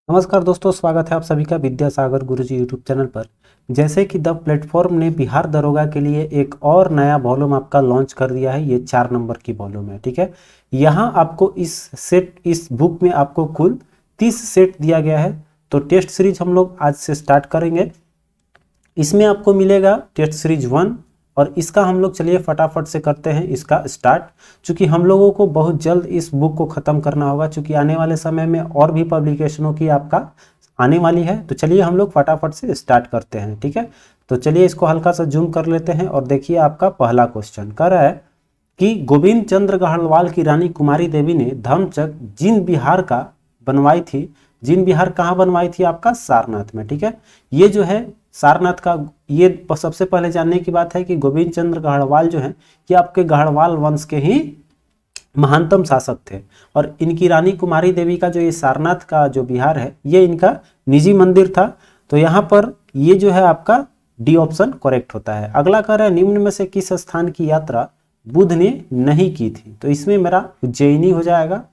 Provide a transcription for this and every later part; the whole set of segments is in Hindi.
नमस्कार दोस्तों, स्वागत है आप सभी का विद्यासागर गुरुजी यूट्यूब चैनल पर। जैसे कि द प्लेटफॉर्म ने बिहार दरोगा के लिए एक और नया वॉल्यूम आपका लॉन्च कर दिया है। ये 4 नंबर की वॉल्यूम है, ठीक है। यहाँ आपको इस बुक में आपको कुल 30 सेट दिया गया है। तो टेस्ट सीरीज हम लोग आज से स्टार्ट करेंगे। इसमें आपको मिलेगा टेस्ट सीरीज 1 और इसका हम लोग चलिए फटाफट से करते हैं इसका स्टार्ट। चूँकि हम लोगों को बहुत जल्द इस बुक को ख़त्म करना होगा, चूँकि आने वाले समय में और भी पब्लिकेशनों की आपका आने वाली है। तो चलिए हम लोग फटाफट से स्टार्ट करते हैं, ठीक है। तो चलिए इसको हल्का सा जूम कर लेते हैं और देखिए आपका पहला क्वेश्चन कह रहा है कि गोविंद चंद्र गढ़वाल की रानी कुमारी देवी ने धर्मचक जींद बिहार का बनवाई थी। जींद बिहार कहाँ बनवाई थी? आपका सारनाथ में, ठीक है। ये जो है सारनाथ का, ये सबसे पहले जानने की बात है कि गोविंद चंद्र गढ़वाल जो है ये आपके गढ़वाल वंश के ही महानतम शासक थे। और इनकी रानी कुमारी देवी का जो ये सारनाथ का जो बिहार है ये इनका निजी मंदिर था। तो यहाँ पर ये जो है आपका डी ऑप्शन करेक्ट होता है। अगला कह रहा है निम्न में से किस स्थान की यात्रा बुद्ध ने नहीं की थी? तो इसमें मेरा उज्जैनी हो जाएगा।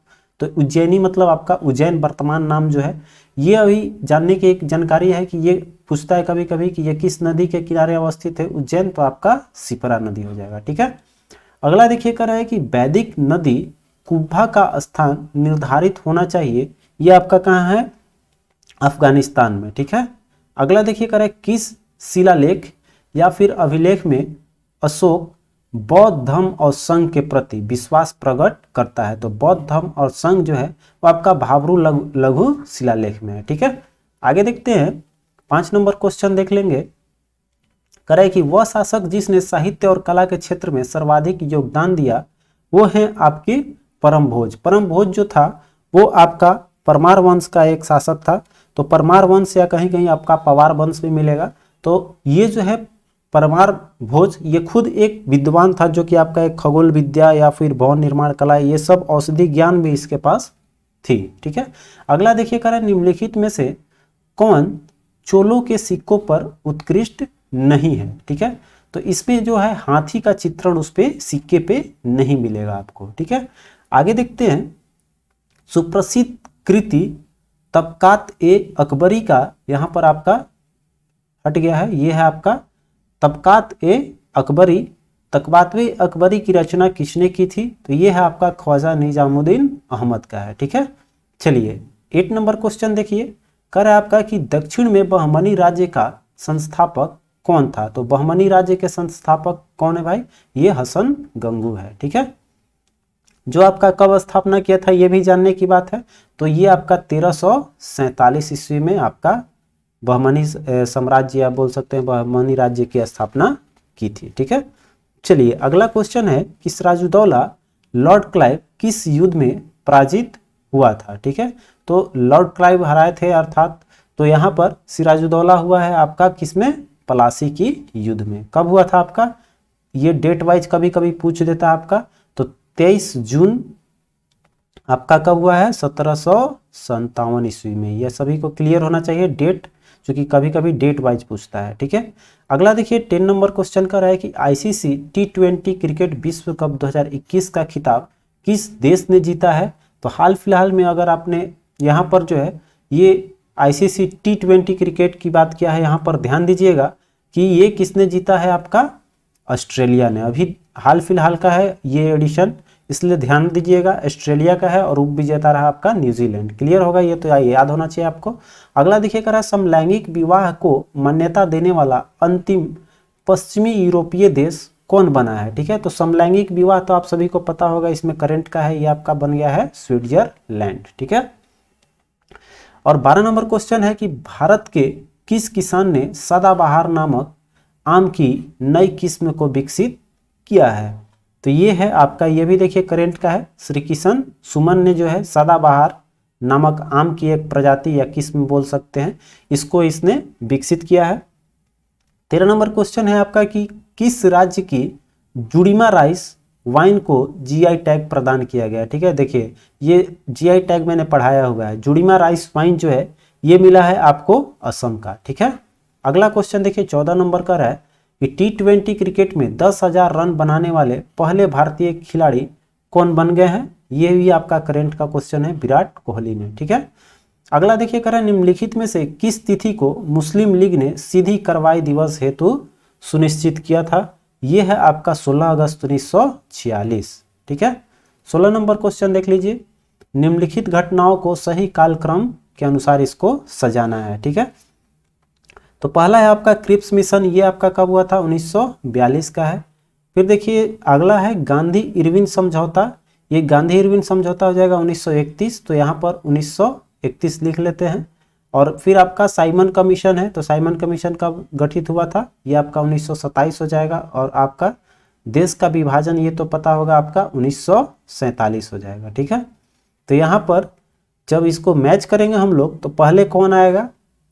तो उज्जैनी मतलब आपका उज्जैन वर्तमान नाम जो है, ये अभी जानने की एक जानकारी है कि ये पूछता है कभी कभी कि ये किस नदी के किनारे अवस्थित है उज्जैन, तो आपका शिप्रा नदी हो जाएगा, ठीक है। अगला देखिए कर रहा है कि वैदिक नदी कुब्बा का स्थान निर्धारित होना चाहिए, ये आपका कहाँ है? अफगानिस्तान में, ठीक है। अगला देखिए कर रहा है किस शिलालेख या फिर अभिलेख में अशोक बौद्ध धर्म और संघ के प्रति विश्वास प्रकट करता है? तो बौद्ध धर्म और संघ जो है वो आपका भाबरू लघु शिलालेख में है, ठीक है। आगे देखते हैं 5 नंबर क्वेश्चन देख लेंगे। करे कि वह शासक जिसने साहित्य और कला के क्षेत्र में सर्वाधिक योगदान दिया वो है आपके परमभोज। परमभोज जो था वो आपका परमार वंश का एक शासक था। तो परमार वंश या कहीं कहीं आपका पवार वंश भी मिलेगा। तो ये जो है परमार भोज ये खुद एक विद्वान था जो कि आपका एक खगोल विद्या या फिर भवन निर्माण कला ये सब औषधि ज्ञान भी इसके पास थी, ठीक है। अगला देखिए करें निम्नलिखित में से कौन चोलों के सिक्कों पर उत्कृष्ट नहीं है, ठीक है। तो इसमें जो है हाथी का चित्रण उस पे सिक्के पे नहीं मिलेगा आपको, ठीक है। आगे देखते हैं सुप्रसिद्ध कृति तबकात ए अकबरी का, यहाँ पर आपका हट गया है, ये है आपका तबकात ए अकबरी। तबकात ए अकबरी की रचना किसने की थी? तो ये है आपका ख्वाजा निजामुद्दीन अहमद का है, ठीक है। चलिए 8 नंबर क्वेश्चन देखिए। कर आपका कि दक्षिण में बहमनी राज्य का संस्थापक कौन था? तो बहमनी राज्य के संस्थापक कौन है भाई? ये हसन गंगू है, ठीक है। जो आपका कब स्थापना किया था ये भी जानने की बात है। तो ये आपका 1347 ईस्वी में आपका बहमनी साम्राज्य या बोल सकते हैं बहमनी राज्य की स्थापना की थी, ठीक है। चलिए अगला क्वेश्चन है कि सिराजुद्दौला लॉर्ड क्लाइव किस युद्ध में पराजित हुआ था? ठीक है, तो लॉर्ड क्लाइव हराए थे अर्थात, तो यहाँ पर सिराजुद्दौला हुआ है आपका किसमें? पलासी की युद्ध में। कब हुआ था आपका? ये डेट वाइज कभी कभी पूछ देता है आपका। तो 23 जून आपका कब हुआ है? 1757 ईस्वी में। यह सभी को क्लियर होना चाहिए डेट, क्योंकि कभी कभी डेट वाइज पूछता है, ठीक है। अगला देखिए 10 नंबर क्वेश्चन का रहा है कि आईसीसी T20 क्रिकेट विश्व कप 2021 का खिताब किस देश ने जीता है? तो हाल फिलहाल में अगर आपने यहाँ पर जो है ये आईसीसी T20 क्रिकेट की बात किया है, यहाँ पर ध्यान दीजिएगा कि ये किसने जीता है? आपका ऑस्ट्रेलिया ने। अभी हाल फिलहाल का है ये एडिशन, इसलिए ध्यान दीजिएगा ऑस्ट्रेलिया का है और उप विजेता रहा आपका न्यूजीलैंड। क्लियर होगा, ये तो याद होना चाहिए आपको। अगला देखिए कह रहा है समलैंगिक विवाह को मान्यता देने वाला अंतिम पश्चिमी यूरोपीय देश कौन बना है? ठीक है, तो समलैंगिक विवाह तो आप सभी को पता होगा, इसमें करंट का है, ये आपका बन गया है स्विट्जरलैंड, ठीक है। और 12 नंबर क्वेश्चन है कि भारत के किस किसान ने सदाबहार नामक आम की नई किस्म को विकसित किया है? तो ये है आपका, ये भी देखिए करंट का है, श्री किशन सुमन ने जो है सदाबहार नामक आम की एक प्रजाति या किस्म बोल सकते हैं, इसको इसने विकसित किया है। 13 नंबर क्वेश्चन है आपका कि किस राज्य की जुड़ीमा राइस वाइन को जीआई टैग प्रदान किया गया? ठीक है, देखिए ये जीआई टैग मैंने पढ़ाया हुआ है। जुड़ीमा राइस वाइन जो है ये मिला है आपको असम का, ठीक है। अगला क्वेश्चन देखिए 14 नंबर का है कि T20 क्रिकेट में 10,000 रन बनाने वाले पहले भारतीय खिलाड़ी कौन बन गए हैं? ये भी आपका करंट का क्वेश्चन है, विराट कोहली ने, ठीक है। अगला देखिए कह रहा है निम्नलिखित में से किस तिथि को मुस्लिम लीग ने सीधी कार्रवाई दिवस हेतु सुनिश्चित किया था। यह है आपका 16 अगस्त 1946। ठीक है, 16 नंबर क्वेश्चन देख लीजिए। निम्नलिखित घटनाओं को सही कालक्रम के अनुसार इसको सजाना है। ठीक है, तो पहला है आपका क्रिप्स मिशन, ये आपका कब हुआ था, 1942 का है। फिर देखिए अगला है गांधी इरविन समझौता, ये गांधी इरविन समझौता हो जाएगा 1931, तो यहाँ पर 1931 लिख लेते हैं। और फिर आपका साइमन कमीशन है, तो साइमन कमीशन कब गठित हुआ था, ये आपका 1927 हो जाएगा। और आपका देश का विभाजन ये तो पता होगा आपका 1947 हो जाएगा। ठीक है, तो यहाँ पर जब इसको मैच करेंगे हम लोग तो पहले कौन आएगा,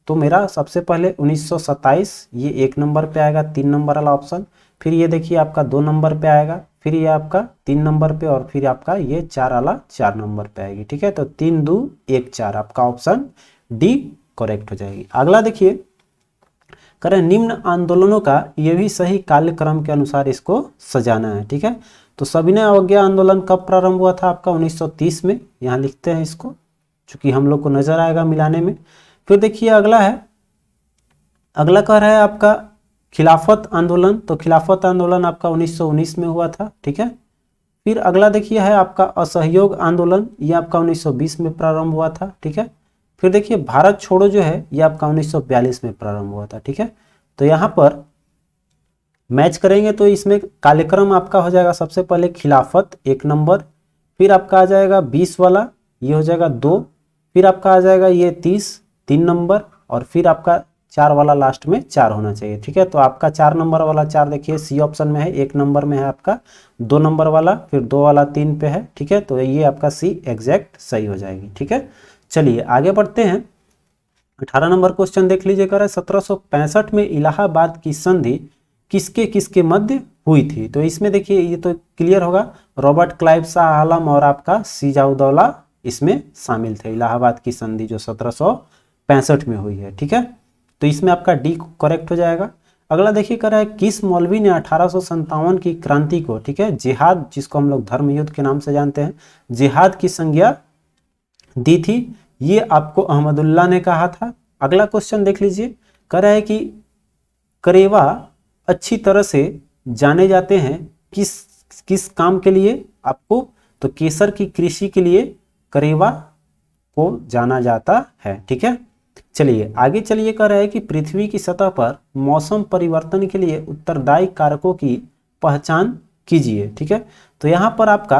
तो मेरा सबसे पहले 1927 ये 1 नंबर पे आएगा, 3 नंबर वाला ऑप्शन। फिर ये देखिए आपका 2 नंबर पे आएगा, फिर ये आपका 3 नंबर पे, और फिर आपका ये 4 वाला 4 नंबर पे आएगी। ठीक है, तो 3 2 1 4 आपका ऑप्शन डी करेक्ट हो जाएगी। अगला देखिए करें निम्न आंदोलनों का ये भी सही कालक्रम के अनुसार इसको सजाना है। ठीक है, तो सविनय अवज्ञा आंदोलन कब प्रारंभ हुआ था आपका 1930 में, यहाँ लिखते हैं इसको चूंकि हम लोग को नजर आएगा मिलाने में। फिर देखिए अगला है, अगला कह रहा है आपका खिलाफत आंदोलन, तो खिलाफत आंदोलन आपका 1919 में हुआ था। ठीक है, फिर अगला देखिए है आपका असहयोग आंदोलन, ये आपका 1920 में प्रारंभ हुआ था। ठीक है, फिर देखिए भारत छोड़ो जो है ये आपका 1942 में प्रारंभ हुआ था। ठीक है, तो यहाँ पर मैच करेंगे तो इसमें कार्यक्रम आपका हो जाएगा सबसे पहले खिलाफत 1 नंबर, फिर आपका आ जाएगा 20 वाला, ये हो जाएगा 2, फिर आपका आ जाएगा ये 30 3 नंबर, और फिर आपका 4 वाला लास्ट में 4 होना चाहिए। ठीक है, तो आपका 4 नंबर वाला 4 देखिए सी ऑप्शन में है, 1 नंबर में है आपका 2 नंबर वाला, फिर 2 वाला 3 पे है। ठीक है, तो ये आपका सी एग्जैक्ट सही हो जाएगी। ठीक है, चलिए आगे बढ़ते हैं। 18 नंबर क्वेश्चन देख लीजिए, कह रहा है 1765 में इलाहाबाद की संधि किसके किसके मध्य हुई थी। तो इसमें देखिए ये तो क्लियर होगा, रॉबर्ट क्लाइव शाह आलम और आपका सिजाउद्दौला इसमें शामिल थे। इलाहाबाद की संधि जो 1765 में हुई है। ठीक है, तो इसमें आपका डी करेक्ट हो जाएगा। अगला देखिए कह रहा है किस मौलवी ने 1857 की क्रांति को, ठीक है, जिहाद जिसको हम लोग धर्म युद्ध के नाम से जानते हैं, जिहाद की संज्ञा दी थी। ये आपको अहमदुल्ला ने कहा था। अगला क्वेश्चन देख लीजिए, कह रहा है कि करेवा अच्छी तरह से जाने जाते हैं किस किस काम के लिए आपको, तो केसर की कृषि के लिए करेवा को जाना जाता है। ठीक है, चलिए आगे चलिए, कह रहा है कि पृथ्वी की सतह पर मौसम परिवर्तन के लिए उत्तरदायी कारकों की पहचान कीजिए। ठीक है, तो यहां पर आपका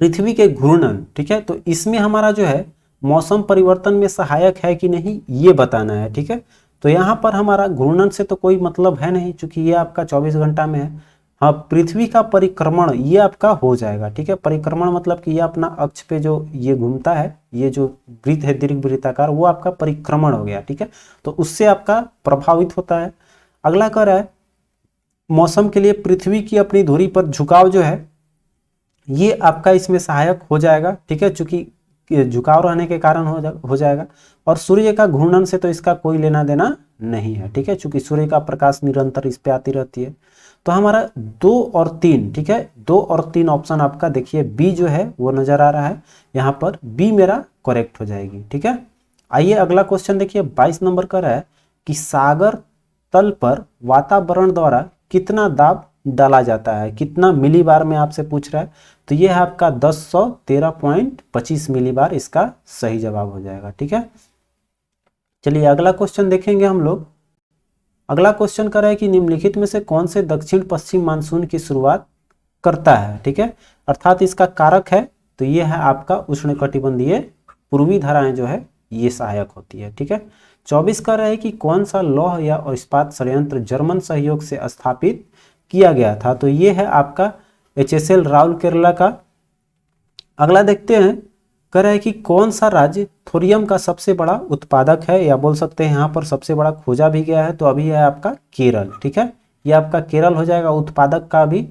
पृथ्वी के घूर्णन, ठीक है, तो इसमें हमारा जो है मौसम परिवर्तन में सहायक है कि नहीं ये बताना है। ठीक है, तो यहाँ पर हमारा घूर्णन से तो कोई मतलब है नहीं चूंकि ये आपका 24 घंटा में है। हाँ, पृथ्वी का परिक्रमण ये आपका हो जाएगा। ठीक है, परिक्रमण मतलब कि ये अपना अक्ष पे जो ये घूमता है, ये जो वृत्त है दीर्घ वृत्ताकार, वो आपका परिक्रमण हो गया। ठीक है, तो उससे आपका प्रभावित होता है। अगला कह रहा है मौसम के लिए पृथ्वी की अपनी धुरी पर झुकाव जो है ये आपका इसमें सहायक हो जाएगा। ठीक है, चूंकि झुकाव रहने के कारण हो जाएगा। और सूर्य का घूर्णन से तो इसका कोई लेना देना नहीं है। ठीक है, चूंकि सूर्य का प्रकाश निरंतर इस पे आती रहती है। तो हमारा 2 और 3, ठीक है, 2 और 3 ऑप्शन आपका देखिए बी जो है वो नजर आ रहा है, यहाँ पर बी मेरा करेक्ट हो जाएगी। ठीक है, आइए अगला क्वेश्चन देखिए, 22 नंबर का रहा है कि सागर तल पर वातावरण द्वारा कितना दाब डाला जाता है, कितना मिलीबार में आपसे पूछ रहा है। तो ये है आपका 1013.25 मिलीबार इसका सही जवाब हो जाएगा। ठीक है, चलिए अगला क्वेश्चन देखेंगे हम लोग। अगला क्वेश्चन कर रहा है कि निम्नलिखित में से कौन से दक्षिण पश्चिम मानसून की शुरुआत करता है। ठीक है, अर्थात इसका कारक है, तो ये है आपका उष्णकटिबंधीय पूर्वी धाराएं जो है ये सहायक होती है। ठीक है, 24 कर रहा है कि कौन सा लौह या इस्पात संयंत्र जर्मन सहयोग से स्थापित किया गया था। तो ये है आपका HSL राउरकेला का। अगला देखते हैं, कह रहा है कि कौन सा राज्य थोरियम का सबसे बड़ा उत्पादक है, या बोल सकते हैं यहाँ पर सबसे बड़ा खोजा भी गया है। तो अभी है आपका केरल। ठीक है, ये आपका केरल हो जाएगा उत्पादक का भी।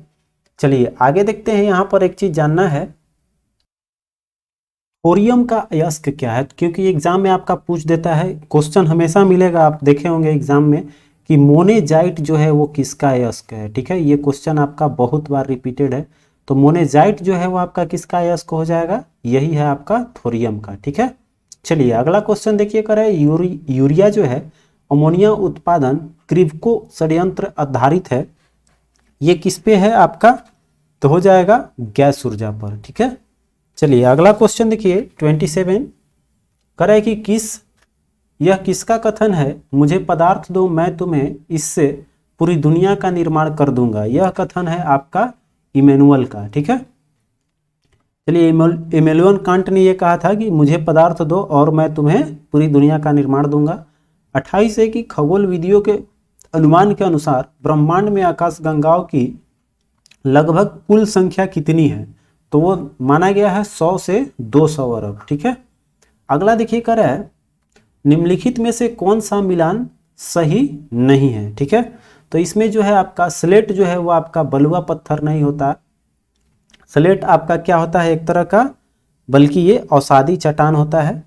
चलिए आगे देखते हैं, यहाँ पर एक चीज जानना है, थोरियम का अयस्क क्या है, क्योंकि एग्जाम में आपका पूछ देता है, क्वेश्चन हमेशा मिलेगा, आप देखे होंगे एग्जाम में कि मोनेजाइट जो है वो किसका अयस्क है। ठीक है, ये क्वेश्चन आपका बहुत बार रिपीटेड है। तो मोनेजाइट जो है वो आपका किसका अयस्क हो जाएगा, यही है आपका थोरियम का। ठीक है, चलिए अगला क्वेश्चन देखिए करें, यूरिया जो है अमोनिया उत्पादन क्रिवको षड्यंत्र आधारित है, ये किस पे है आपका, तो हो जाएगा गैस ऊर्जा पर। ठीक है, चलिए अगला क्वेश्चन देखिए 27 करे कि यह किसका कथन है, मुझे पदार्थ दो मैं तुम्हें इससे पूरी दुनिया का निर्माण कर दूंगा। यह कथन है आपका इमैनुअल का। ठीक है, चलिए इमैनुअल कांट ने यह कहा था कि मुझे पदार्थ दो और मैं तुम्हें पूरी दुनिया का निर्माण दूंगा। 28 है कि खगोल विधियों के अनुमान के अनुसार ब्रह्मांड में आकाशगंगाओं की लगभग कुल संख्या कितनी है, तो वो माना गया है 100 से 200 अरब। ठीक है, अगला देखिए कर रहा है निम्नलिखित में से कौन सा मिलान सही नहीं है। ठीक है, तो इसमें जो है आपका स्लेट जो है वो आपका बलुआ पत्थर नहीं होता, स्लेट आपका क्या होता है एक तरह का, बल्कि ये औषधि चट्टान होता है।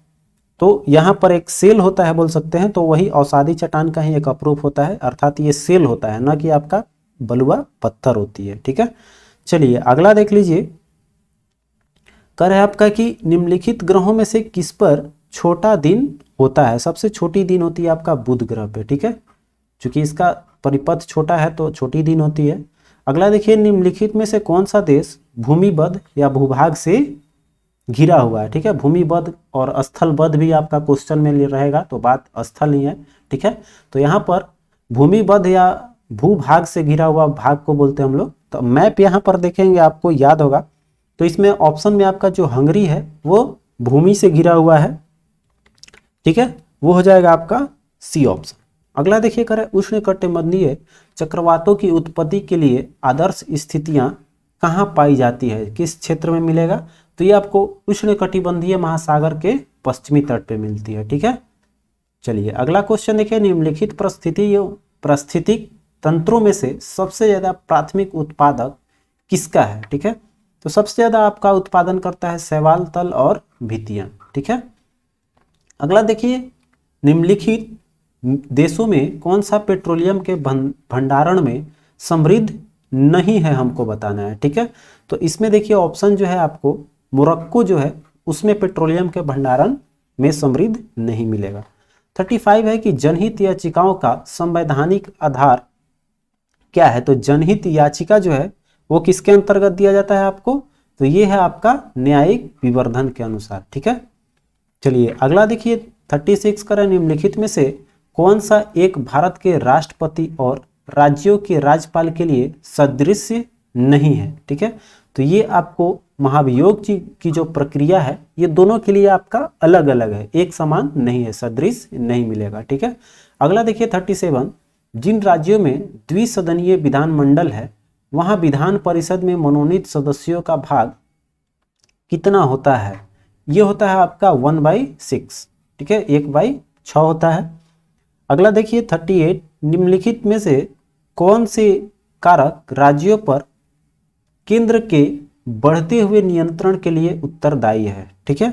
तो यहाँ पर एक सेल होता है बोल सकते हैं, तो वही औषधि चट्टान का ही एक अप्रूफ होता है, अर्थात ये सेल होता है, ना कि आपका बलुआ पत्थर होती है। ठीक है, चलिए अगला देख लीजिए, कर है आपका कि निम्नलिखित ग्रहों में से किस पर छोटा दिन होता है। सबसे छोटी दिन होती है आपका बुध ग्रह पे। ठीक है, चूंकि इसका परिपथ छोटा है तो छोटी दिन होती है। अगला देखिए निम्नलिखित में से कौन सा देश भूमिबद्ध या भूभाग से घिरा हुआ है। ठीक है, भूमिबद्ध और स्थलबद्ध भी आपका क्वेश्चन में रहेगा, तो बात स्थल ही है। ठीक है, तो यहाँ पर भूमिबद्ध या भूभाग से घिरा हुआ भाग को बोलते हैं हम लोग। तो मैप यहाँ पर देखेंगे आपको याद होगा, तो इसमें ऑप्शन में आपका जो हंगरी है वो भूमि से घिरा हुआ है। ठीक है, वो हो जाएगा आपका सी ऑप्शन। अगला देखिए करें उष्णकटिबंधीय चक्रवातों की उत्पत्ति के लिए आदर्श स्थितियां कहाँ पाई जाती है, किस क्षेत्र में मिलेगा, तो ये आपको उष्णकटिबंधीय महासागर के पश्चिमी तट पे मिलती है। ठीक है, चलिए अगला क्वेश्चन देखिए निम्नलिखित पारिस्थितिक तंत्रों में से सबसे ज्यादा प्राथमिक उत्पादक किसका है। ठीक है, तो सबसे ज्यादा आपका उत्पादन करता है शैवाल, तल और भित्तियां। ठीक है, अगला देखिए निम्नलिखित देशों में कौन सा पेट्रोलियम के भंडारण में समृद्ध नहीं है, हमको बताना है। ठीक है, तो इसमें देखिए ऑप्शन जो है आपको मोरक्को जो है उसमें पेट्रोलियम के भंडारण में समृद्ध नहीं मिलेगा। 35 है कि जनहित याचिकाओं का संवैधानिक आधार क्या है, तो जनहित याचिका जो है वो किसके अंतर्गत दिया जाता है आपको, तो ये है आपका न्यायिक विवर्धन के अनुसार। ठीक है, चलिए अगला देखिए 36 करें निम्नलिखित में से कौन सा एक भारत के राष्ट्रपति और राज्यों के राज्यपाल के लिए सदृश नहीं है। ठीक है, तो ये आपको महाभियोग की जो प्रक्रिया है ये दोनों के लिए आपका अलग अलग है, एक समान नहीं है, सदृश नहीं मिलेगा। ठीक है, अगला देखिए 37 जिन राज्यों में द्विसदनीय विधानमंडल है वहां विधान परिषद में मनोनीत सदस्यों का भाग कितना होता है, ये होता है आपका 1/6। ठीक है, 1/6 होता है। अगला देखिए 38 निम्नलिखित में से कौन से कारक राज्यों पर केंद्र के बढ़ते हुए नियंत्रण के लिए उत्तरदायी है। ठीक है,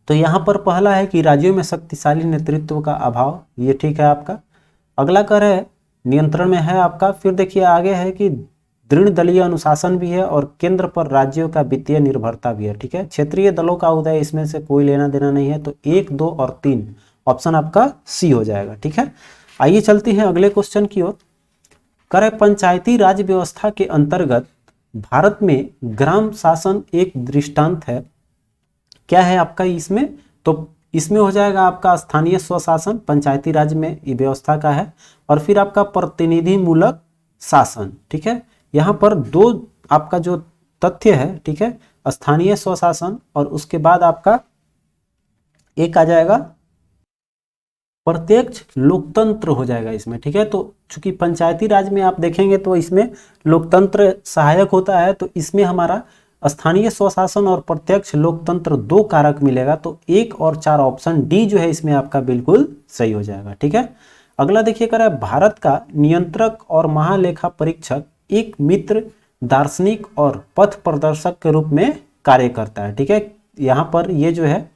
तो यहां पर पहला है कि राज्यों में शक्तिशाली नेतृत्व का अभाव, ये ठीक है आपका। अगला कर है नियंत्रण में है आपका, फिर देखिए आगे है कि दृढ़ दलीय अनुशासन भी है और केंद्र पर राज्यों का वित्तीय निर्भरता भी है। ठीक है, क्षेत्रीय दलों का उदय इसमें से कोई लेना देना नहीं है, तो 1, 2 और 3 ऑप्शन आपका सी हो जाएगा। ठीक है, आइए चलते हैं अगले क्वेश्चन की ओर। करे पंचायती राज व्यवस्था के अंतर्गत भारत में ग्राम शासन एक दृष्टांत है, क्या है आपका इसमें, तो इसमें हो जाएगा आपका स्थानीय स्वशासन, पंचायती राज में ये व्यवस्था का है, और फिर आपका प्रतिनिधि मूलक शासन। ठीक है, यहाँ पर दो आपका जो तथ्य है, ठीक है, स्थानीय स्वशासन और उसके बाद आपका एक आ जाएगा प्रत्यक्ष लोकतंत्र हो जाएगा इसमें। ठीक है, तो चूंकि पंचायती राज में आप देखेंगे तो इसमें लोकतंत्र सहायक होता है, तो इसमें हमारा स्थानीय स्वशासन और प्रत्यक्ष लोकतंत्र 2 कारक मिलेगा, तो 1 और 4 ऑप्शन डी जो है इसमें आपका बिल्कुल सही हो जाएगा। ठीक है, अगला देखिए करा भारत का नियंत्रक और महालेखा परीक्षक एक मित्र, दार्शनिक और पथ प्रदर्शक के रूप में कार्य करता है। ठीक है, यहाँ पर ये जो है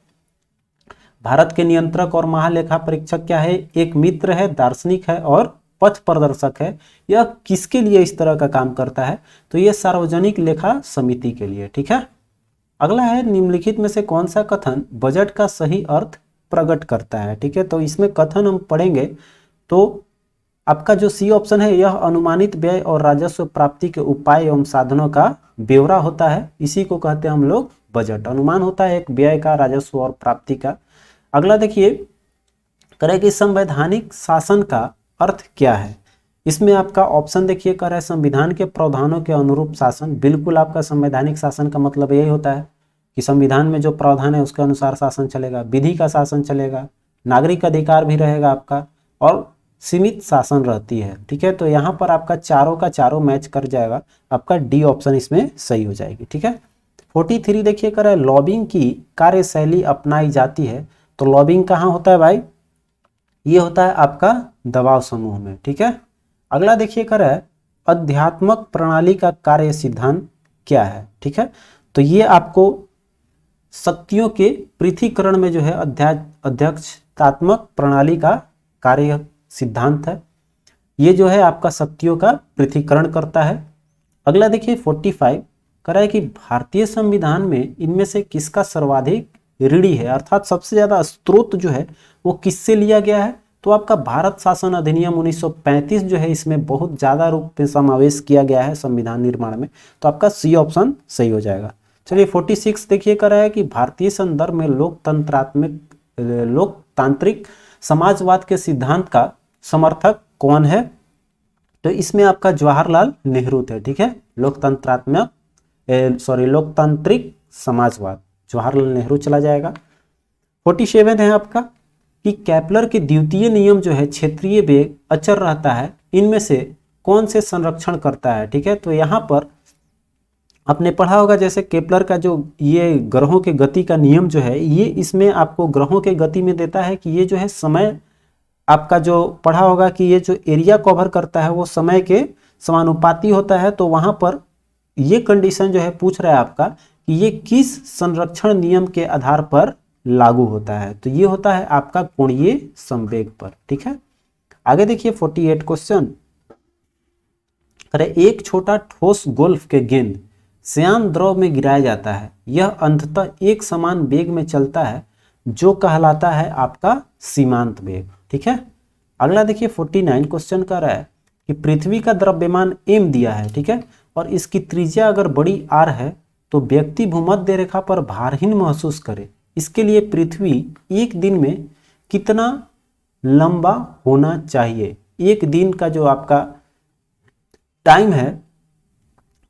भारत के नियंत्रक और महालेखा परीक्षक क्या है, एक मित्र है, दार्शनिक है और पथ प्रदर्शक है। यह किसके लिए इस तरह का काम करता है, तो यह सार्वजनिक लेखा समिति के लिए। ठीक है, अगला है निम्नलिखित में से कौन सा कथन बजट का सही अर्थ प्रकट करता है। ठीक है, तो इसमें कथन हम पढ़ेंगे तो आपका जो सी ऑप्शन है, यह अनुमानित व्यय और राजस्व प्राप्ति के उपाय एवं साधनों का ब्यौरा होता है, इसी को कहते हैं हम लोग बजट। अनुमान होता है एक व्यय का, राजस्व और प्राप्ति का। अगला देखिए करे कि संवैधानिक शासन का अर्थ क्या है। इसमें आपका ऑप्शन देखिए कर है संविधान के प्रावधानों के अनुरूप शासन। बिल्कुल आपका संवैधानिक शासन का मतलब यही होता है कि संविधान में जो प्रावधान है उसके अनुसार शासन चलेगा, विधि का शासन चलेगा, नागरिक अधिकार भी रहेगा आपका, और सीमित शासन रहती है। ठीक है, तो यहाँ पर आपका चारों का चारों मैच कर जाएगा, आपका डी ऑप्शन इसमें सही हो जाएगी। ठीक है, 43 देखिए कर है लॉबिंग की कार्यशैली अपनाई जाती है। तो लॉबिंग कहाँ होता है भाई, ये होता है आपका दबाव समूह में। ठीक है, अगला देखिए कर है अध्यात्मक प्रणाली का कार्य सिद्धांत क्या है। ठीक है, तो ये आपको शक्तियों के पृथक्करण में जो है अध्यक्षतात्मक प्रणाली का कार्य सिद्धांत है। ये जो है आपका शक्तियों का पृथक्करण करता है। अगला देखिए 45 कह रहा है कि भारतीय संविधान में इनमें से किसका सर्वाधिक ऋणी है, अर्थात सबसे ज्यादा स्रोत जो है वो किससे लिया गया है। तो आपका भारत शासन अधिनियम 1935 जो है इसमें बहुत ज्यादा रूप में समावेश किया गया है संविधान निर्माण में, तो आपका सी ऑप्शन सही हो जाएगा। चलिए 46 देखिए कर रहा है कि भारतीय संदर्भ में लोकतांत्रिक समाजवाद के सिद्धांत का समर्थक कौन है। तो इसमें आपका जवाहरलाल नेहरू थे। ठीक है, लोकतांत्रिक समाजवाद, जवाहरलाल नेहरू चला जाएगा। 47 है आपका कि केपलर के द्वितीय नियम जो है क्षेत्रीय वेग अचर रहता है, इनमें से कौन से संरक्षण करता है। ठीक है, तो यहाँ पर आपने पढ़ा होगा जैसे केपलर का जो ये ग्रहों के गति का नियम जो है, ये इसमें आपको ग्रहों के गति में देता है कि ये जो है समय, आपका जो पढ़ा होगा कि ये जो एरिया कवर करता है वो समय के समानुपाती होता है। तो वहां पर ये कंडीशन जो है पूछ रहा है आपका कि ये किस संरक्षण नियम के आधार पर लागू होता है। तो ये होता है आपका कोणीय संवेग पर। ठीक है, आगे देखिए 48 क्वेश्चन अरे एक छोटा ठोस गोल्फ के गेंद श्यान द्रव में गिराया जाता है, यह अंततः एक समान वेग में चलता है जो कहलाता है आपका सीमांत वेग। ठीक है, अगला देखिए 49 क्वेश्चन कर रहा है कि पृथ्वी का द्रव्यमान m दिया है। ठीक है, और इसकी त्रिज्या अगर बड़ी r है तो व्यक्ति भूमध्य रेखा पर भारहीन महसूस करे, इसके लिए पृथ्वी एक दिन में कितना लंबा होना चाहिए। एक दिन का जो आपका टाइम है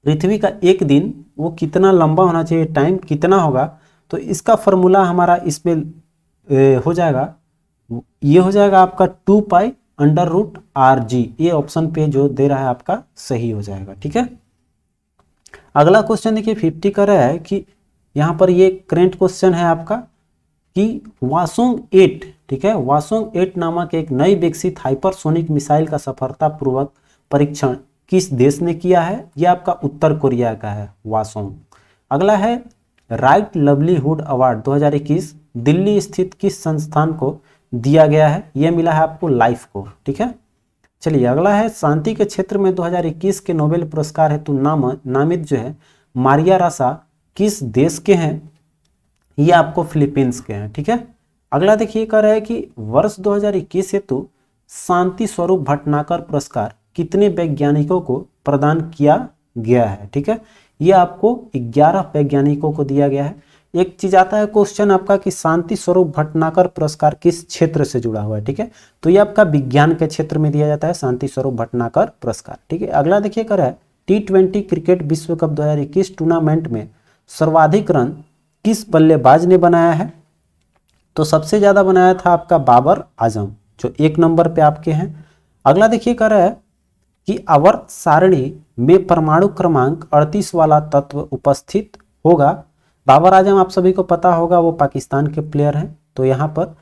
पृथ्वी का, एक दिन वो कितना लंबा होना चाहिए, टाइम कितना होगा। तो इसका फॉर्मूला हमारा इसमें हो जाएगा, ये हो जाएगा आपका 2π√rg। ये ऑप्शन पे जो दे रहा है आपका सही हो जाएगा। ठीक है, अगला क्वेश्चन देखिए 50 कर रहा है कि यहाँ पर ये करेंट क्वेश्चन है आपका कि वासोंग 8, ठीक है, वासोंग 8 नामक एक नई विकसित हाइपरसोनिक मिसाइल का सफलतापूर्वक परीक्षण किस देश ने किया है। यह आपका उत्तर कोरिया का है वासोंग। अगला है राइट लवलीहुड अवार्ड 2021 दिल्ली स्थित किस संस्थान को दिया गया है। यह मिला है आपको लाइफ को। ठीक है, चलिए अगला है शांति के क्षेत्र में 2021 के नोबेल पुरस्कार हेतु नामित जो है मारिया रासा किस देश के हैं। ये आपको फिलीपींस के हैं। ठीक है, अगला देखिए कह रहा है कि वर्ष 2021 हेतु शांति स्वरूप भटनागर पुरस्कार कितने वैज्ञानिकों को प्रदान किया गया है। ठीक है, ये आपको 11 वैज्ञानिकों को दिया गया है। एक चीज आता है क्वेश्चन आपका कि शांति स्वरूप भटनागर पुरस्कार किस क्षेत्र से जुड़ा हुआ है। ठीक है, तो ये आपका विज्ञान के क्षेत्र में दिया जाता है शांति स्वरूप भटनागर पुरस्कार। ठीक है, अगला देखिए कर रहा है T20 क्रिकेट विश्व कप 2021 टूर्नामेंट में सर्वाधिक रन किस बल्लेबाज ने बनाया है। तो सबसे ज्यादा बनाया था आपका बाबर आजम जो 1 नंबर पे आपके हैं। अगला देखिए कर रहा है कि आवर्त सारणी में परमाणु क्रमांक 38 वाला तत्व उपस्थित होगा। बाबर आजम आप सभी को पता होगा वो पाकिस्तान के प्लेयर हैं, तो यहाँ पर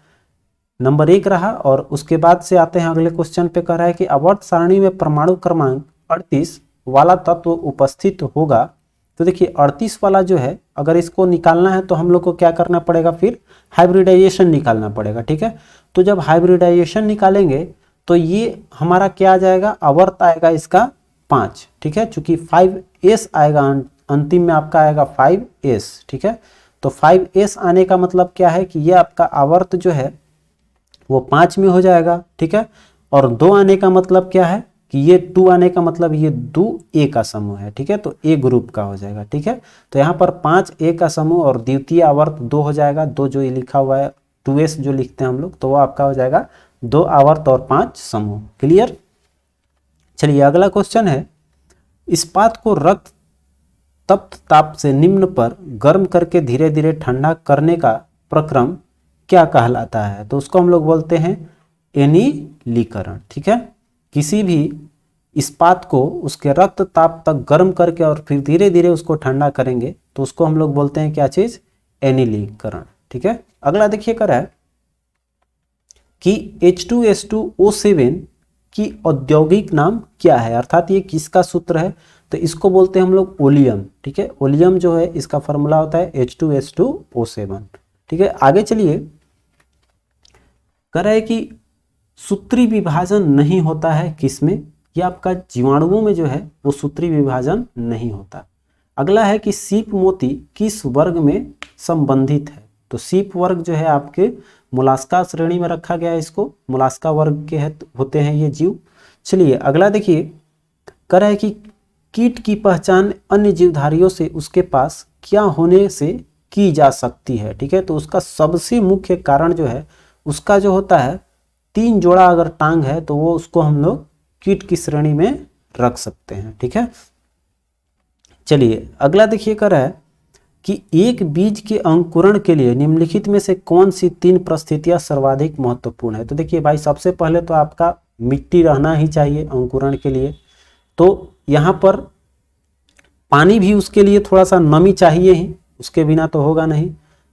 नंबर 1 रहा। और उसके बाद से आते हैं अगले क्वेश्चन पे, कह रहा है कि आवर्त सारणी में परमाणु क्रमांक 38 वाला तत्व उपस्थित होगा। तो देखिए 38 वाला जो है अगर इसको निकालना है तो हम लोग को क्या करना पड़ेगा, फिर हाइब्रिडाइजेशन निकालना पड़ेगा। ठीक है, तो जब हाइब्रिडाइजेशन निकालेंगे तो ये हमारा क्या आ जाएगा, आवर्त आएगा इसका 5। ठीक है, चूंकि 5s आएगा अंतिम में आपका आएगा 5s, ठीक है। तो 5s आने का मतलब क्या है कि ये आपका आवर्त जो है वो 5 में हो जाएगा, ठीक है। और 2 आने का मतलब क्या है कि ये 2 आने का मतलब ये 2 ए का समूह है, ठीक है। तो ए ग्रुप का हो जाएगा, ठीक है। तो यहाँ पर 5 ए का समूह और द्वितीय आवर्त 2 हो जाएगा। 2 जो ये लिखा हुआ है 2s जो लिखते हैं हम लोग, तो वो आपका हो जाएगा 2 आवर्त और 5 समूह। क्लियर। चलिए अगला क्वेश्चन है, इस्पात को रक्त तप्त ताप से निम्न पर गर्म करके धीरे धीरे ठंडा करने का प्रक्रम क्या कहलाता है? तो उसको हम लोग बोलते हैं एनीलीकरण, ठीक है। किसी भी इस्पात को उसके रक्त ताप तक गर्म करके और फिर धीरे धीरे उसको ठंडा करेंगे तो उसको हम लोग बोलते हैं क्या चीज? एनीलीकरण, ठीक है। अगला देखिए कर है कि H2S2O7 की औद्योगिक नाम क्या है, अर्थात ये किसका सूत्र है? तो इसको बोलते हैं हम लोग ओलियम, ठीक है। ओलियम जो है इसका फॉर्मूला होता है H2S2O7, ठीक है। आगे चलिए, कह रहा है कि सूत्री विभाजन नहीं होता है किसमें? ये आपका जीवाणुओं में जो है वो सूत्री विभाजन नहीं होता। अगला है कि सीप मोती किस वर्ग में संबंधित है? तो सीप वर्ग जो है आपके मोलास्का श्रेणी में रखा गया है, इसको मोलास्का वर्ग के होते हैं ये जीव। चलिए अगला देखिए, कह रहा है कि कीट की पहचान अन्य जीवधारियों से उसके पास क्या होने से की जा सकती है, ठीक है। तो उसका सबसे मुख्य कारण जो है उसका जो होता है 3 जोड़ा अगर टांग है तो वो उसको हम लोग कीट की श्रेणी में रख सकते हैं, ठीक है। चलिए अगला देखिए, कर है कि एक बीज के अंकुरण के लिए निम्नलिखित में से कौन सी 3 परिस्थितियां सर्वाधिक महत्वपूर्ण है? तो देखिए भाई, सबसे पहले तो आपका मिट्टी रहना ही चाहिए अंकुरण के लिए। तो यहाँ पर पानी भी उसके लिए थोड़ा सा नमी चाहिए ही, उसके बिना तो होगा नहीं।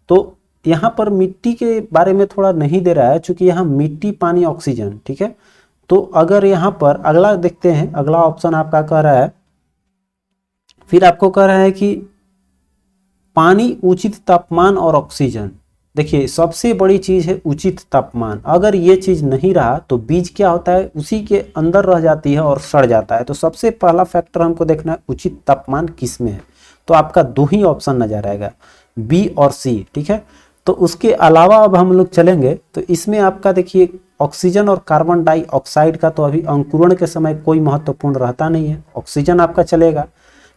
तो यहाँ पर मिट्टी के बारे में थोड़ा नहीं दे रहा है, चूंकि यहाँ मिट्टी पानी ऑक्सीजन, ठीक है। तो अगर यहाँ पर अगला देखते हैं, अगला ऑप्शन आपका कह रहा है, फिर आपको कह रहा है कि पानी, उचित तापमान और ऑक्सीजन। देखिए सबसे बड़ी चीज है उचित तापमान। अगर ये चीज नहीं रहा तो बीज क्या होता है, उसी के अंदर रह जाती है और सड़ जाता है। तो सबसे पहला फैक्टर हमको देखना है उचित तापमान किस में है। तो आपका 2 ही ऑप्शन नजर आएगा, बी और सी, ठीक है। तो उसके अलावा अब हम लोग चलेंगे तो इसमें आपका देखिए ऑक्सीजन और कार्बन डाइऑक्साइड का तो अभी अंकुरण के समय कोई महत्वपूर्ण रहता नहीं है, ऑक्सीजन आपका चलेगा।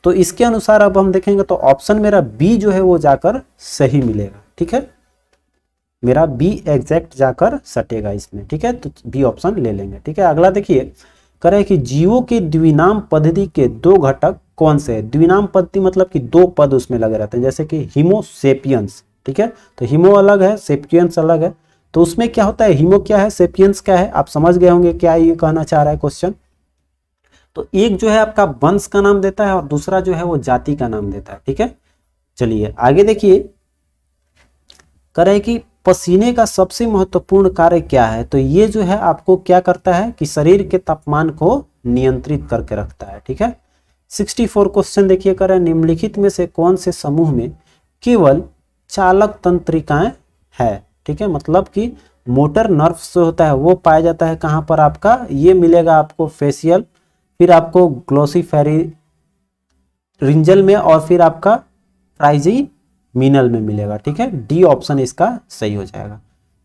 तो इसके अनुसार अब हम देखेंगे तो ऑप्शन मेरा बी जो है वो जाकर सही मिलेगा, ठीक है। मेरा बी एग्जैक्ट जाकर सटेगा इसमें, ठीक है। तो बी ऑप्शन ले लेंगे, ठीक है। अगला देखिए, करें कि जीवों के द्विनाम पद्धति के 2 घटक कौन से हैं? द्विनाम पद्धति मतलब कि 2 पद उसमें लगे रहते हैं, जैसे कि हीमोसेपियंस, ठीक है। तो हीमो अलग है, सेपियंस अलग है। तो उसमें क्या होता है, हीमो क्या है, सेपियंस क्या है, आप समझ गए होंगे क्या ये कहना चाह रहा है क्वेश्चन। तो एक जो है आपका वंश का नाम देता है और दूसरा जो है वो जाति का नाम देता है, ठीक है। चलिए आगे देखिए, करें कि पसीने का सबसे महत्वपूर्ण कार्य क्या है? तो ये जो है आपको क्या करता है कि शरीर के तापमान को नियंत्रित करके रखता है, ठीक है। 64 क्वेश्चन देखिए, करें निम्नलिखित में से कौन से समूह में केवल चालक तंत्रिकाएं है, ठीक है। मतलब कि मोटर नर्व्स जो होता है वो पाया जाता है कहाँ पर? आपका ये मिलेगा आपको फेशियल, फिर आपको ग्लोसिफेरिंजल में और फिर आपका ट्राइजीमिनल में मिलेगा, ठीक है। डी ऑप्शन इसका सही हो जाएगा।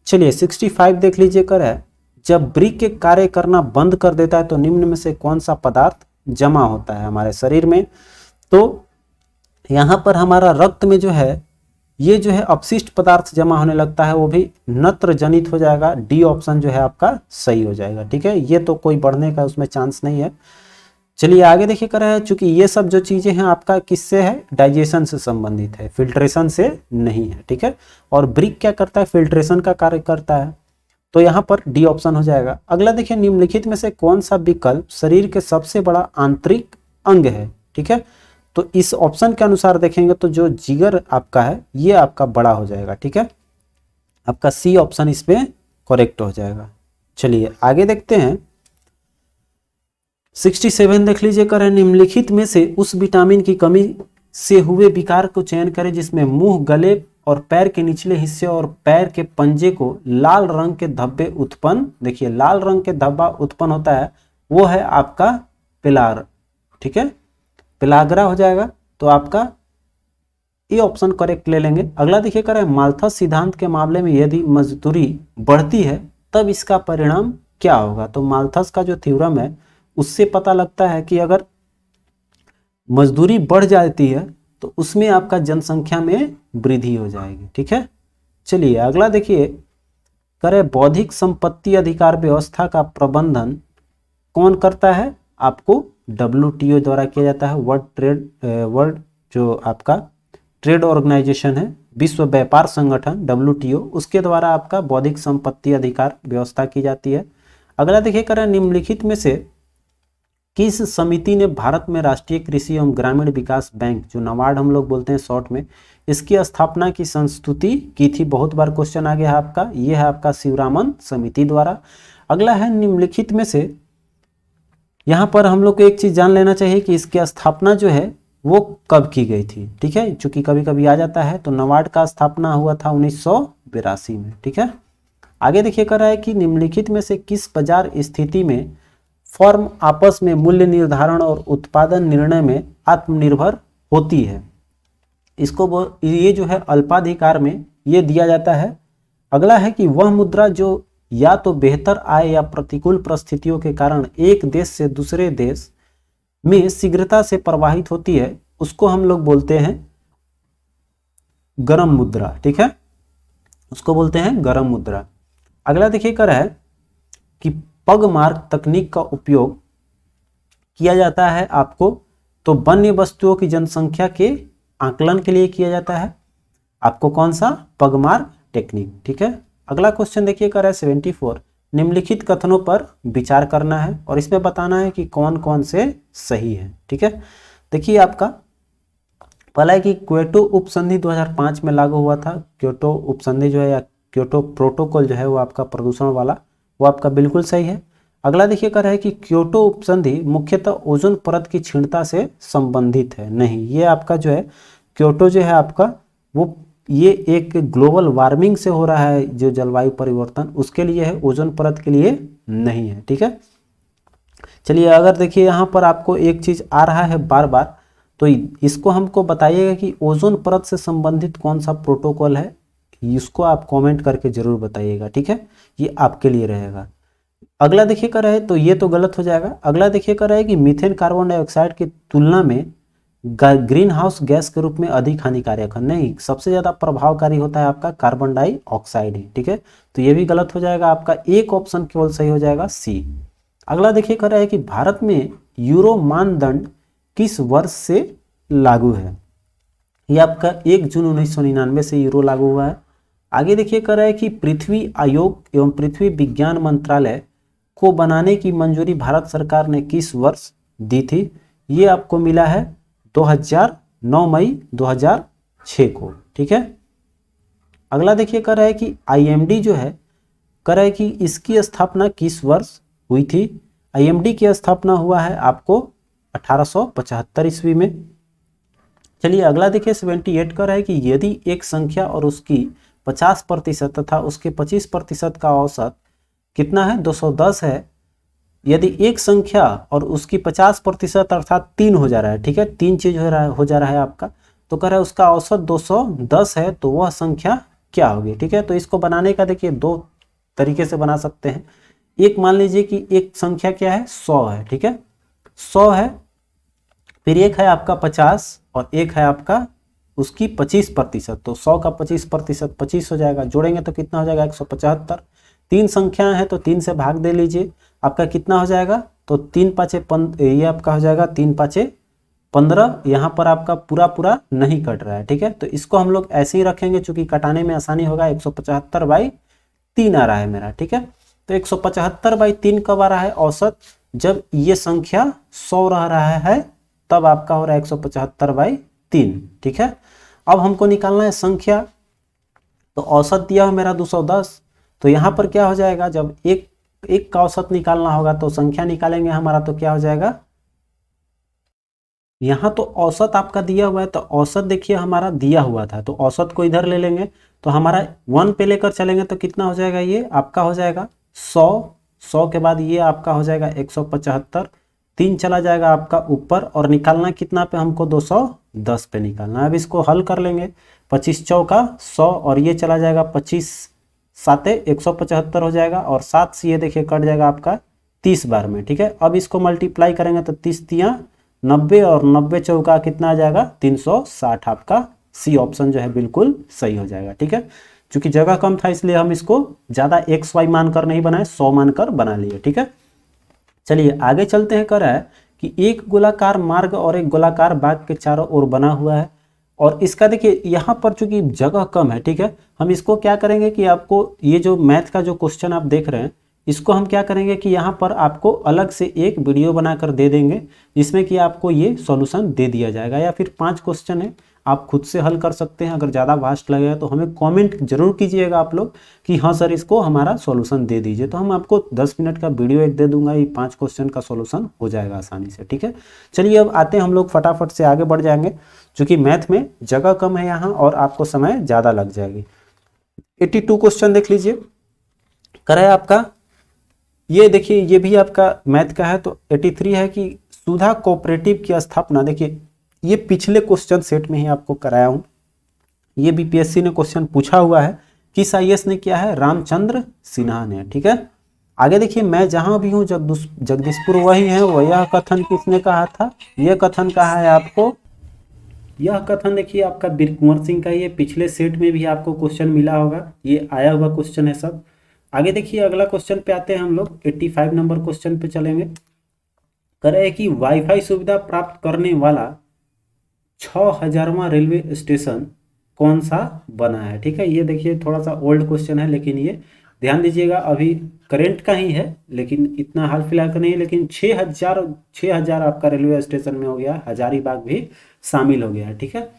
चलिए 65 देख लीजिए, कर है जब ब्रिक के कार्य करना बंद कर देता है तो निम्न में से कौन सा पदार्थ जमा होता है हमारे शरीर में? तो यहाँ पर हमारा रक्त में जो है ये जो है अपशिष्ट पदार्थ जमा होने लगता है, वो भी नत्र जनित हो जाएगा। डी ऑप्शन जो है आपका सही हो जाएगा, ठीक है। ये तो कोई बढ़ने का उसमें चांस नहीं है। चलिए आगे देखिए, कर रहे हैं चूंकि ये सब जो चीजें हैं आपका किससे है, डाइजेशन से संबंधित है, फिल्ट्रेशन से नहीं है, ठीक है। और ब्रिक क्या करता है, फिल्ट्रेशन का कार्य करता है। तो यहाँ पर डी ऑप्शन हो जाएगा। अगला देखिए, निम्नलिखित में से कौन सा विकल्प शरीर के सबसे बड़ा आंतरिक अंग है, ठीक है। तो इस ऑप्शन के अनुसार देखेंगे तो जो जिगर आपका है ये आपका बड़ा हो जाएगा, ठीक है। आपका सी ऑप्शन इसमें करेक्ट हो जाएगा। चलिए आगे देखते हैं, 67 देख लीजिए, करें निम्नलिखित में से उस विटामिन की कमी से हुए विकार को चयन करें जिसमें मुंह, गले और पैर के निचले हिस्से और पैर के पंजे को लाल रंग के धब्बे उत्पन्न, देखिए लाल रंग के धब्बा उत्पन्न होता है, वो है आपका पिलार, ठीक है, पिलाग्रा हो जाएगा। तो आपका ये ऑप्शन करेक्ट ले लेंगे। अगला देखिए कर रहे हैं माल्थस सिद्धांत के मामले में यदि मजदूरी बढ़ती है तब इसका परिणाम क्या होगा। तो माल्थस का जो थ्योरम है उससे पता लगता है कि अगर मजदूरी बढ़ जाती है तो उसमें आपका जनसंख्या में वृद्धि हो जाएगी। ठीक है, चलिए अगला देखिए करे बौद्धिक संपत्ति अधिकार व्यवस्था का प्रबंधन कौन करता है। आपको WTO द्वारा किया जाता है, वर्ल्ड जो आपका ट्रेड ऑर्गेनाइजेशन है, विश्व व्यापार संगठन WTO, उसके द्वारा आपका बौद्धिक संपत्ति अधिकार व्यवस्था की जाती है। अगला देखिए करें निम्नलिखित में से किस समिति ने भारत में राष्ट्रीय कृषि एवं ग्रामीण विकास बैंक, जो नाबार्ड हम लोग बोलते हैं शॉर्ट में, इसकी स्थापना की संस्तुति की थी। बहुत बार क्वेश्चन आ गया है आपका, यह है आपका शिवरामन समिति द्वारा। अगला है निम्नलिखित में से, यहाँ पर हम लोग को एक चीज जान लेना चाहिए कि इसकी स्थापना जो है वो कब की गई थी। ठीक है, चूंकि कभी कभी आ जाता है, तो नाबार्ड का स्थापना हुआ था 1982 में। ठीक है, आगे देखिए कर रहा है कि निम्नलिखित में से किस बाजार स्थिति में फर्म आपस में मूल्य निर्धारण और उत्पादन निर्णय में आत्मनिर्भर होती है। इसको ये जो है अल्पाधिकार में ये दिया जाता है। अगला है कि वह मुद्रा जो या तो बेहतर आय या प्रतिकूल परिस्थितियों के कारण एक देश से दूसरे देश में शीघ्रता से प्रवाहित होती है, उसको हम लोग बोलते हैं गरम मुद्रा। ठीक है, उसको बोलते हैं गरम मुद्रा। अगला देखिए कर है कि पगमार्क तकनीक का उपयोग किया जाता है आपको तो वन्य वस्तुओं की जनसंख्या के आकलन के लिए किया जाता है। आपको कौन सा? Pugmark technique. ठीक है, अगला क्वेश्चन देखिए कर है 74, निम्नलिखित कथनों पर विचार करना है और इसमें बताना है कि कौन कौन से सही है। ठीक है, देखिए आपका पहला है कि क्योटो उपसंधि 2005 में लागू हुआ था। क्योटो उपसंधि जो है या क्योटो प्रोटोकॉल जो है वो आपका प्रदूषण वाला, वो आपका बिल्कुल सही है। अगला देखिए कर है कि क्योटो उपसंधि मुख्यतः ओजोन परत की क्षीणता से संबंधित है। नहीं, ये आपका जो है क्योटो जो है आपका वो ये एक ग्लोबल वार्मिंग से हो रहा है जो जलवायु परिवर्तन, उसके लिए है, ओजोन परत के लिए नहीं है। ठीक है, चलिए अगर देखिए यहाँ पर आपको एक चीज आ रहा है बार बार, तो इसको हमको बताइएगा कि ओजोन परत से संबंधित कौन सा प्रोटोकॉल है, इसको आप कमेंट करके जरूर बताइएगा। ठीक है, ये आपके लिए रहेगा। अगला देखिए कर रहा है, तो ये तो गलत हो जाएगा। अगला देखिए कर रहा है कि मीथेन कार्बन डाइऑक्साइड की तुलना में ग्रीन हाउस गैस के रूप में अधिक हानिकारक है। नहीं, सबसे ज्यादा प्रभावकारी होता है आपका कार्बन डाइऑक्साइड ही। ठीक है, तो ये भी गलत हो जाएगा, आपका एक ऑप्शन केवल सही हो जाएगा सी। अगला देखिए कर रहा है कि भारत में यूरो मानदंड किस वर्ष से लागू है। ये आपका 1 जून 1999 से यूरो लागू हुआ है। आगे देखिए कर रहा है कि पृथ्वी आयोग एवं पृथ्वी विज्ञान मंत्रालय को बनाने की मंजूरी भारत सरकार ने किस वर्ष दी थी। ये आपको मिला है 2009 मई 2006 को। ठीक है, अगला देखिए कर रहा है कि IMD जो है कर रहा है कि इसकी स्थापना किस वर्ष हुई थी। IMD की स्थापना हुआ है आपको 1875 ईस्वी में। चलिए अगला देखिए 78 कर रहा है कि यदि एक संख्या और उसकी 50% तथा उसके 25% का औसत कितना है 210 है, यदि एक संख्या और उसकी 50% अर्थात 3 हो जा रहा है। ठीक है, 3 चीज हो जा रहा है आपका, तो कह रहा है उसका औसत 210 है, तो वह संख्या क्या होगी। ठीक है, तो इसको बनाने का देखिए 2 तरीके से बना सकते हैं। एक मान लीजिए कि एक संख्या क्या है 100 है। ठीक है, 100 है, फिर एक है आपका 50 और एक है आपका उसकी 25%, तो 100 का 25% 25 हो जाएगा, जोड़ेंगे तो कितना हो जाएगा 175। 3 संख्याएं हैं तो 3 से भाग दे लीजिए, आपका कितना हो जाएगा, तो 3 5 ये आपका हो जाएगा 3 5 15। यहाँ पर आपका पूरा पूरा नहीं कट रहा है। ठीक है, तो इसको हम लोग ऐसे ही रखेंगे चूंकि कटाने में आसानी होगा। 175/3 आ रहा है मेरा। ठीक है, तो 175/3 कब आ रहा है औसत, जब ये संख्या 100 रह रहा है तब आपका हो रहा है 175/3। ठीक है, अब हमको निकालना है संख्या, तो औसत दिया है मेरा 210, तो यहाँ पर क्या हो जाएगा, जब एक का औसत निकालना होगा तो संख्या निकालेंगे हमारा, तो क्या हो जाएगा, यहाँ तो औसत आपका दिया हुआ है, तो औसत देखिए हमारा दिया हुआ था, तो औसत को इधर ले लेंगे, तो हमारा 1 पे लेकर चलेंगे तो कितना हो जाएगा, ये आपका हो जाएगा 100 के बाद ये आपका हो जाएगा 175, 3 चला जाएगा आपका ऊपर, और निकालना कितना पे हमको 10 पे निकालना है। अब इसको हल कर लेंगे, 25 चौका 100 और ये चला जाएगा 25 साते 175 हो जाएगा, और 7 से ये देखिए कट जाएगा आपका 30 बार में, ठीक है। अब इसको मल्टीप्लाई करेंगे तो 30 तियां 90 और 90 चौका कितना आ जाएगा 360। आपका सी ऑप्शन जो है बिल्कुल सही हो जाएगा, ठीक है। चूंकि जगह कम था इसलिए हम इसको ज़्यादा एक्स वाई मानकर नहीं बनाए, 100 मानकर बना लिए, ठीक है। चलिए आगे चलते हैं। कह रहा है कि एक गोलाकार मार्ग और एक गोलाकार बाग के चारों ओर बना हुआ है, और इसका देखिए यहाँ पर चूंकि जगह कम है, ठीक है, हम इसको क्या करेंगे कि आपको ये जो मैथ का जो क्वेश्चन आप देख रहे हैं इसको हम क्या करेंगे कि यहाँ पर आपको अलग से एक वीडियो बनाकर दे देंगे, जिसमें कि आपको ये सॉल्यूशन दे दिया जाएगा, या फिर 5 क्वेश्चन है आप खुद से हल कर सकते हैं। अगर ज़्यादा वास्ट लगेगा तो हमें कमेंट जरूर कीजिएगा आप लोग कि हाँ सर इसको हमारा सॉल्यूशन दे दीजिए, तो हम आपको 10 मिनट का वीडियो एक दे दूंगा, ये 5 क्वेश्चन का सॉल्यूशन हो जाएगा आसानी से, ठीक है। चलिए अब आते हैं हम लोग फटाफट से आगे बढ़ जाएंगे, क्योंकि मैथ में जगह कम है यहाँ और आपको समय ज़्यादा लग जाएगी। 82 क्वेश्चन देख लीजिए। करें आपका ये देखिए, ये भी आपका मैथ का है। तो 83 है कि सुधा कोऑपरेटिव की स्थापना, देखिए ये पिछले क्वेश्चन सेट में ही आपको कराया हूं, ये बीपीएससी ने क्वेश्चन पूछा हुआ है, किस आईएएस ने किया है, रामचंद्र सिन्हा ने, ठीक है। आगे देखिए, मैं जहां भी हूं जगदीशपुर वही है, वो यह कथन किसने कहा था, यह कथन कहा है आपको, यह कथन देखिए आपका वीर कुंवर सिंह का, ये पिछले सेट में भी आपको क्वेश्चन मिला होगा, ये आया हुआ क्वेश्चन है सब। आगे देखिए अगला क्वेश्चन पे आते हैं हम लोग, 85 नंबर क्वेश्चन पे चलेंगे। कह रहे हैं कि वाईफाई सुविधा प्राप्त करने वाला 6000वां रेलवे स्टेशन कौन सा बना है, ठीक है। ये देखिए थोड़ा सा ओल्ड क्वेश्चन है, लेकिन ये ध्यान दीजिएगा अभी करेंट का ही है, लेकिन इतना हाल फिलहाल का नहीं है, लेकिन 6000 आपका रेलवे स्टेशन में हो गया, हजारीबाग भी शामिल हो गया है, ठीक है।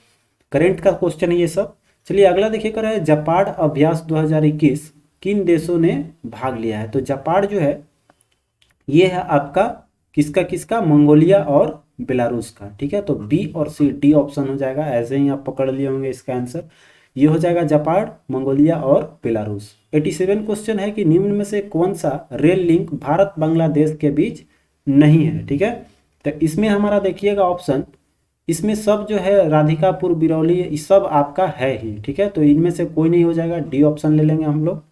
करेंट का क्वेश्चन है ये सब। चलिए अगला देखिए, कर रहे हैं जापाड़ अभ्यास 2021 किन देशों ने भाग लिया है। तो जापाड़ जो है ये है आपका किसका किसका, मंगोलिया और बेलारूस का, ठीक है। तो बी और सी, डी ऑप्शन हो जाएगा, ऐसे ही आप पकड़ लिए होंगे इसका आंसर, ये हो जाएगा जापाड़, मंगोलिया और बेलारूस। 87 क्वेश्चन है कि निम्न में से कौन सा रेल लिंक भारत बांग्लादेश के बीच नहीं है, ठीक है। तो इसमें हमारा देखिएगा ऑप्शन, इसमें सब जो है राधिकापुर बिरौली ये सब आपका है ही, ठीक है। तो इनमें से कोई नहीं हो जाएगा, डी ऑप्शन ले लेंगे हम लोग।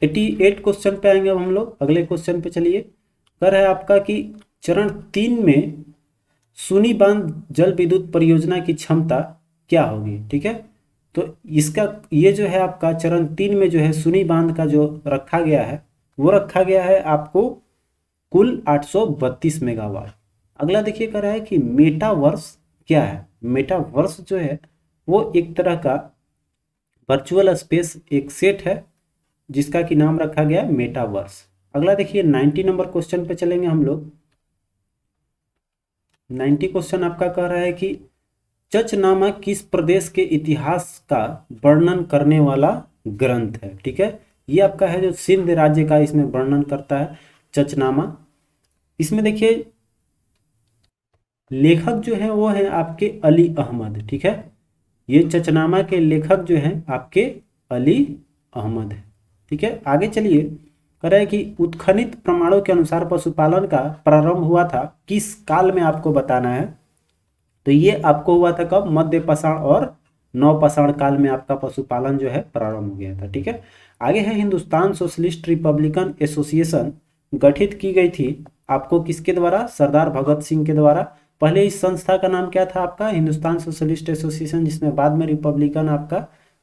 88 क्वेश्चन पे आएंगे अब हम लोग, अगले क्वेश्चन पे चलिए। कर है आपका कि चरण 3 में सुनी बांध जल विद्युत परियोजना की क्षमता क्या होगी, ठीक है। तो इसका ये जो है आपका चरण 3 में जो है सुनी बांध का जो रखा गया है वो रखा गया है आपको कुल 832 मेगावाट। अगला देखिए कर रहा है कि मेटावर्स क्या है। मेटावर्स जो है वो एक तरह का वर्चुअल स्पेस एक सेट है जिसका कि नाम रखा गया है मेटावर्स। अगला देखिए 90 नंबर क्वेश्चन पे चलेंगे हम लोग। 90 क्वेश्चन आपका कह रहा है कि चचनामा किस प्रदेश के इतिहास का वर्णन करने वाला ग्रंथ है, ठीक है। ये आपका है जो सिंध राज्य का इसमें वर्णन करता है चचनामा। इसमें देखिए लेखक जो है वो है आपके अली अहमद, ठीक है। ये चचनामा के लेखक जो हैं आपके अली अहमद है, ठीक है। आगे चलिए, कह रहा है कि उत्खनित प्रमाणों के अनुसार पशुपालन का प्रारंभ हुआ था किस काल में, आपको बताना है। तो ये आपको हुआ था कब, मध्य पाषाण और नवपाषाण काल में आपका पशुपालन जो है प्रारंभ हो गया था, ठीक है। आगे है हिंदुस्तान सोशलिस्ट रिपब्लिकन एसोसिएशन गठित की गई थी आपको किसके द्वारा, सरदार भगत सिंह के द्वारा। पहले इस संस्था का नाम क्या था आपका, हिंदुस्तान सोशलिस्ट एसोसिएशन, जिसमें बाद में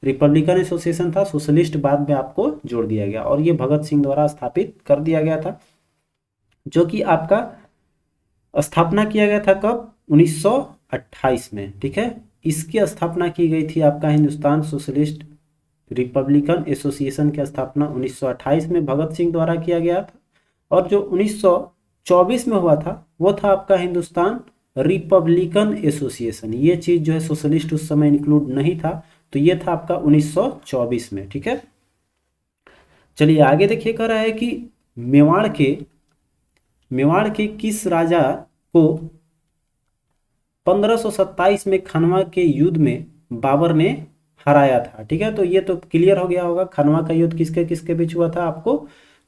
रिपब्लिकन एसोसिएशन था, सोशलिस्ट बाद में आपको जोड़ दिया गया, और ये भगत सिंह द्वारा स्थापित कर दिया गया था, जो कि आपका स्थापना किया गया था कब, 1928 में, ठीक है। इसकी स्थापना की गई थी आपका हिंदुस्तान सोशलिस्ट रिपब्लिकन एसोसिएशन की स्थापना 1928 में भगत सिंह द्वारा किया गया था, और जो 1924 में हुआ था वो था आपका हिंदुस्तान रिपब्लिकन एसोसिएशन। ये चीज जो है सोशलिस्ट उस समय इंक्लूड नहीं था, तो ये था आपका 1924 में, ठीक है। चलिए आगे देखिए, कह रहा है कि मेवाड़ के किस राजा को 1527 में खनवा के युद्ध में बाबर ने हराया था, ठीक है। तो ये तो क्लियर हो गया होगा, खनवा का युद्ध किसके किसके बीच हुआ था आपको,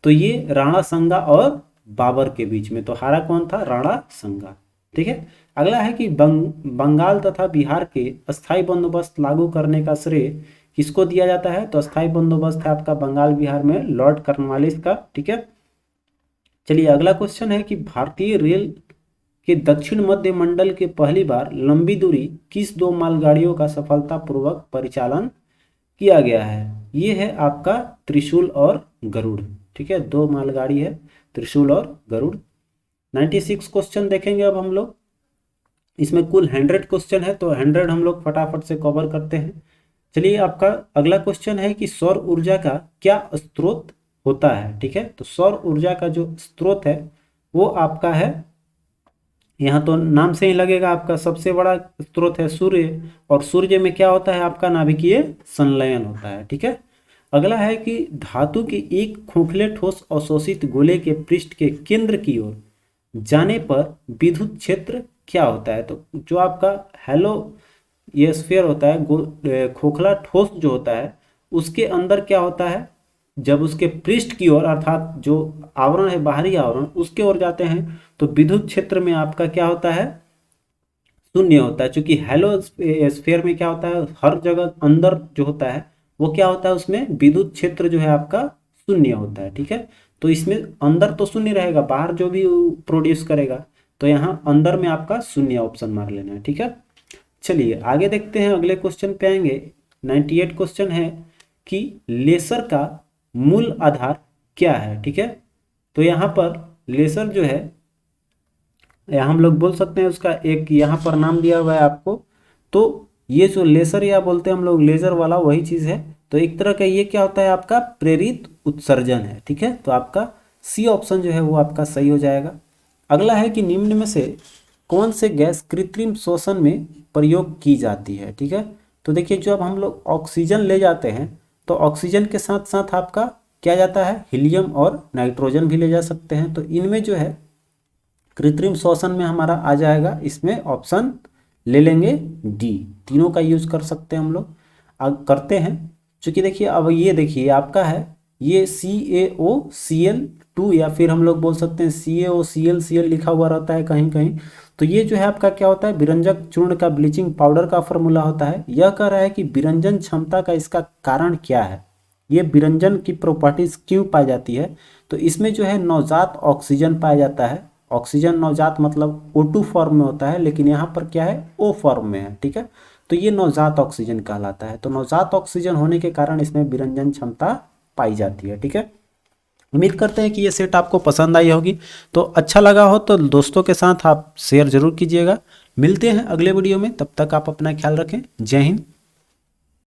तो ये राणा संगा और बाबर के बीच में। तो हारा कौन था, राणा संगा, ठीक है। अगला है कि बंगाल तथा बिहार के अस्थायी बंदोबस्त लागू करने का श्रेय किसको दिया जाता है? तो अस्थायी बंदोबस्त है आपका बंगाल बिहार में लॉर्ड कॉर्नवालिस का। ठीक है, चलिए अगला क्वेश्चन है कि भारतीय रेल के दक्षिण मध्य मंडल के पहली बार लंबी दूरी किस दो मालगाड़ियों का सफलतापूर्वक परिचालन किया गया है? ये है आपका त्रिशूल और गरुड़। ठीक है, दो मालगाड़ी है, त्रिशूल और गरुड़। 96 क्वेश्चन देखेंगे अब हम लोग। इसमें कुल 100 क्वेश्चन है, तो 100 हम लोग फटाफट से कवर करते हैं। चलिए, आपका अगला क्वेश्चन है कि सौर ऊर्जा का क्या स्रोत होता है? ठीक है, तो सौर ऊर्जा का जो स्रोत है वो आपका है, यहाँ तो नाम से ही लगेगा, आपका सबसे बड़ा स्रोत है सूर्य, और सूर्य में क्या होता है आपका नाभिकीय संलयन होता है। ठीक है, अगला है कि धातु के एक खोखले ठोस अवशोषित गोले के पृष्ठ के केंद्र की ओर जाने पर विद्युत क्षेत्र क्या होता है? तो जो आपका हेलो ये स्फीयर होता है, खोखला ठोस जो होता है, उसके अंदर क्या होता है, जब उसके पृष्ठ की ओर अर्थात जो आवरण है, बाहरी आवरण, उसके ओर जाते हैं तो विद्युत क्षेत्र में आपका क्या होता है? शून्य होता है। क्योंकि हेलो स्फीयर में क्या होता है, हर जगह अंदर जो होता है वो क्या होता है, उसमें विद्युत क्षेत्र जो है आपका शून्य होता है। ठीक है, तो इसमें अंदर तो शून्य रहेगा, बाहर जो भी प्रोड्यूस करेगा, तो यहाँ अंदर में आपका शून्य ऑप्शन मार लेना है। ठीक है, चलिए आगे देखते हैं, अगले क्वेश्चन पे आएंगे। 98 क्वेश्चन है कि लेसर का मूल आधार क्या है? ठीक है, तो यहाँ पर लेसर जो है, या हम लोग बोल सकते हैं उसका एक यहाँ पर नाम दिया हुआ है आपको, तो ये जो लेसर या बोलते हैं हम लोग लेजर वाला, वही चीज़ है। तो एक तरह का ये क्या होता है आपका प्रेरित उत्सर्जन है। ठीक है, तो आपका सी ऑप्शन जो है वो आपका सही हो जाएगा। अगला है कि निम्न में से कौन से गैस कृत्रिम श्वसन में प्रयोग की जाती है? ठीक है, तो देखिए, जो अब हम लोग ऑक्सीजन ले जाते हैं तो ऑक्सीजन के साथ साथ आपका क्या जाता है, हीलियम और नाइट्रोजन भी ले जा सकते हैं। तो इनमें जो है कृत्रिम श्वसन में हमारा आ जाएगा, इसमें ऑप्शन ले लेंगे डी, तीनों का यूज कर सकते हैं हम लोग। अब करते हैं, चूंकि देखिए अब ये देखिए आपका है ये CaOCl2, या फिर हम लोग बोल सकते हैं CaOCl लिखा हुआ रहता है कहीं कहीं। तो ये जो है आपका क्या होता है, विरंजक चूर्ण का ब्लीचिंग पाउडर का फॉर्मूला होता है। यह कह रहा है कि विरंजन क्षमता का इसका कारण क्या है, ये विरंजन की प्रॉपर्टीज क्यों पाई जाती है? तो इसमें जो है नवजात ऑक्सीजन पाया जाता है। ऑक्सीजन नवजात मतलब O2 फॉर्म में होता है, लेकिन यहाँ पर क्या है, O फॉर्म में है। ठीक है, तो ये नवजात ऑक्सीजन कहलाता है। तो नवजात ऑक्सीजन होने के कारण इसमें विरंजन क्षमता पाई जाती है। ठीक है, उम्मीद करते हैं कि ये सेट आपको पसंद आई होगी। तो अच्छा लगा हो तो दोस्तों के साथ आप शेयर जरूर कीजिएगा। मिलते हैं अगले वीडियो में, तब तक आप अपना ख्याल रखें। जय हिंद।